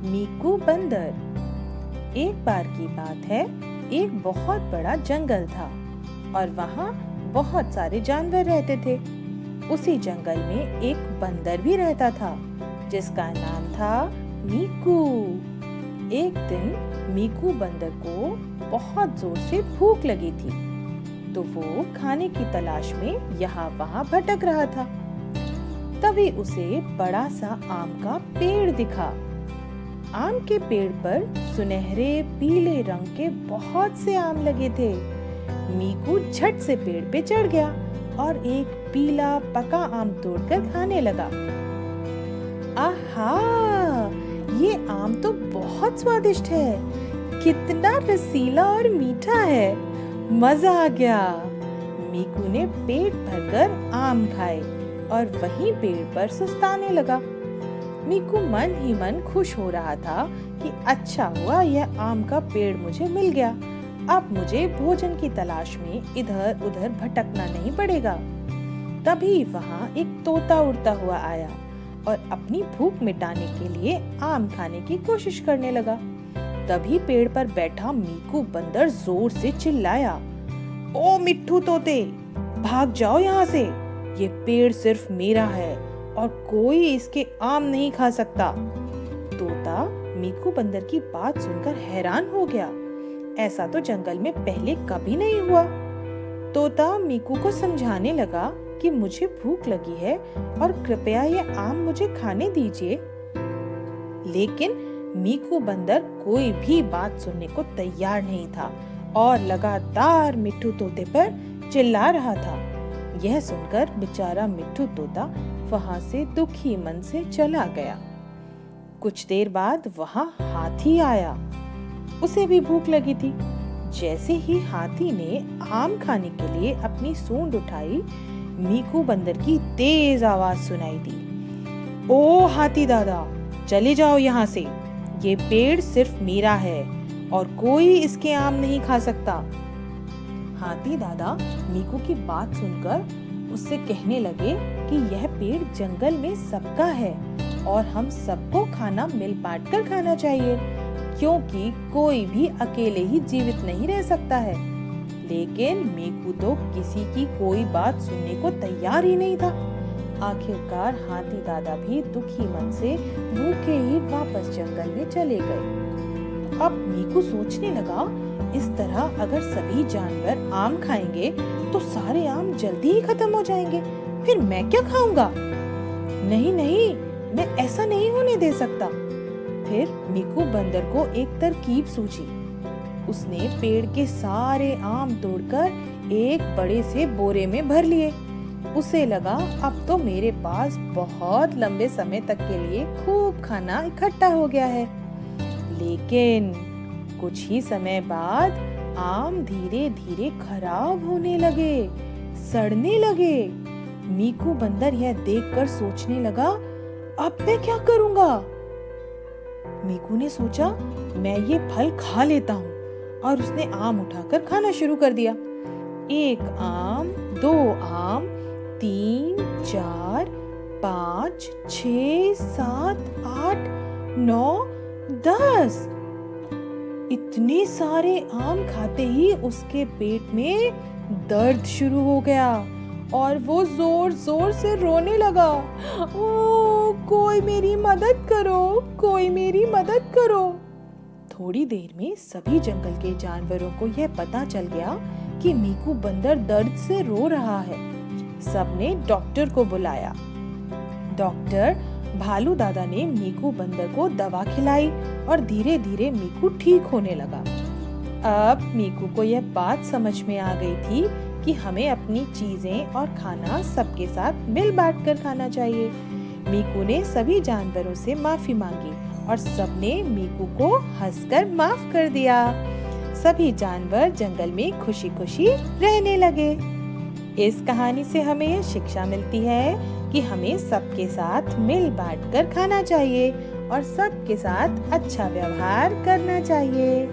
मीकू बंदर। एक बार की बात है, एक बहुत बड़ा जंगल था और वहाँ बहुत सारे जानवर रहते थे। उसी जंगल में एक बंदर भी रहता था जिसका नाम था मीकू। एक दिन मीकू बंदर को बहुत जोर से भूख लगी थी, तो वो खाने की तलाश में यहाँ वहाँ भटक रहा था। तभी उसे बड़ा सा आम का पेड़ दिखा। आम के पेड़ पर सुनहरे पीले रंग के बहुत से आम लगे थे। मीकू झट से पेड़ पे चढ़ गया और एक पीला पका आम तोड़कर खाने लगा। आहा! ये आम तो बहुत स्वादिष्ट है। कितना रसीला और मीठा है। मजा आ गया। मीकू ने पेट भरकर आम खाए और वहीं पेड़ पर सुस्ताने लगा। मीकू मन ही मन खुश हो रहा था कि अच्छा हुआ यह आम का पेड़ मुझे मिल गया। अब मुझे भोजन की तलाश में इधर उधर भटकना नहीं पड़ेगा। तभी वहाँ एक तोता उड़ता हुआ आया और अपनी भूख मिटाने के लिए आम खाने की कोशिश करने लगा। तभी पेड़ पर बैठा मीकू बंदर जोर से चिल्लाया, ओ मिट्ठू तोते, भाग जाओ यहाँ से। ये पेड़ सिर्फ मेरा है और कोई इसके आम नहीं खा सकता। तोता मीकू बंदर की बात सुनकर हैरान हो गया। ऐसा तो जंगल में पहले कभी नहीं हुआ। तोता मीकू को समझाने लगा कि मुझे भूख लगी है और कृपया ये आम मुझे खाने दीजिए। लेकिन मीकू बंदर कोई भी बात सुनने को तैयार नहीं था और लगातार मिट्ठू तोते पर चिल्ला रहा था। यह सुनकर बेचारा मिट्ठू तोता वहां से दुखी मन से चला गया। कुछ देर बाद वहां हाथी आया। उसे भी भूख लगी थी। जैसे ही हाथी ने आम खाने के लिए अपनी सूंड उठाई, मीकू बंदर की तेज आवाज सुनाई दी, ओ हाथी दादा, चले जाओ यहाँ से। ये पेड़ सिर्फ मेरा है और कोई इसके आम नहीं खा सकता। हाथी दादा मीकू की बात सुनकर उससे कहने लगे कि यह पेड़ जंगल में सबका है और हम सबको खाना मिल बांट कर खाना चाहिए, क्योंकि कोई भी अकेले ही जीवित नहीं रह सकता है। लेकिन मीकू तो किसी की कोई बात सुनने को तैयार ही नहीं था। आखिरकार हाथी दादा भी दुखी मन से भूखे ही वापस जंगल में चले गए। अब मीकू सोचने लगा, इस तरह अगर सभी जानवर आम खाएंगे तो सारे आम जल्दी ही खत्म हो जाएंगे। फिर मैं क्या खाऊंगा? नहीं नहीं, मैं ऐसा नहीं होने दे सकता। फिर मीकू बंदर को एक तरकीब सूझी। उसने पेड़ के सारे आम तोड़कर एक बड़े से बोरे में भर लिए। उसे लगा अब तो मेरे पास बहुत लंबे समय तक के लिए खूब खाना इकट्ठा हो गया है। लेकिन कुछ ही समय बाद आम धीरे धीरे खराब होने लगे, सड़ने लगे। मीकू बंदर यह देखकर सोचने लगा, अब मैं क्या करूंगा? मीकू ने सोचा, मैं ये फल खा लेता हूँ, और उसने आम उठाकर खाना शुरू कर दिया। एक आम, दो आम, 3, 4, 5, 6, 7, 8, 9, 10। इतने सारे आम खाते ही उसके पेट में दर्द शुरू हो गया और वो जोर जोर से रोने लगा। ओ, कोई मेरी मदद करो, कोई मेरी मदद करो। थोड़ी देर में सभी जंगल के जानवरों को यह पता चल गया कि मीकू बंदर दर्द से रो रहा है। सबने डॉक्टर को बुलाया। डॉक्टर भालू दादा ने मीकू बंदर को दवा खिलाई और धीरे धीरे मीकू ठीक होने लगा। अब मीकू को यह बात समझ में आ गई थी कि हमें अपनी चीजें और खाना सबके साथ मिल बांट कर खाना चाहिए। मीकू ने सभी जानवरों से माफी मांगी और सबने मीकू को हंसकर माफ कर दिया। सभी जानवर जंगल में खुशी खुशी रहने लगे। इस कहानी से हमें यह शिक्षा मिलती है कि हमें सबके साथ मिल बांट कर खाना चाहिए और सबके साथ अच्छा व्यवहार करना चाहिए।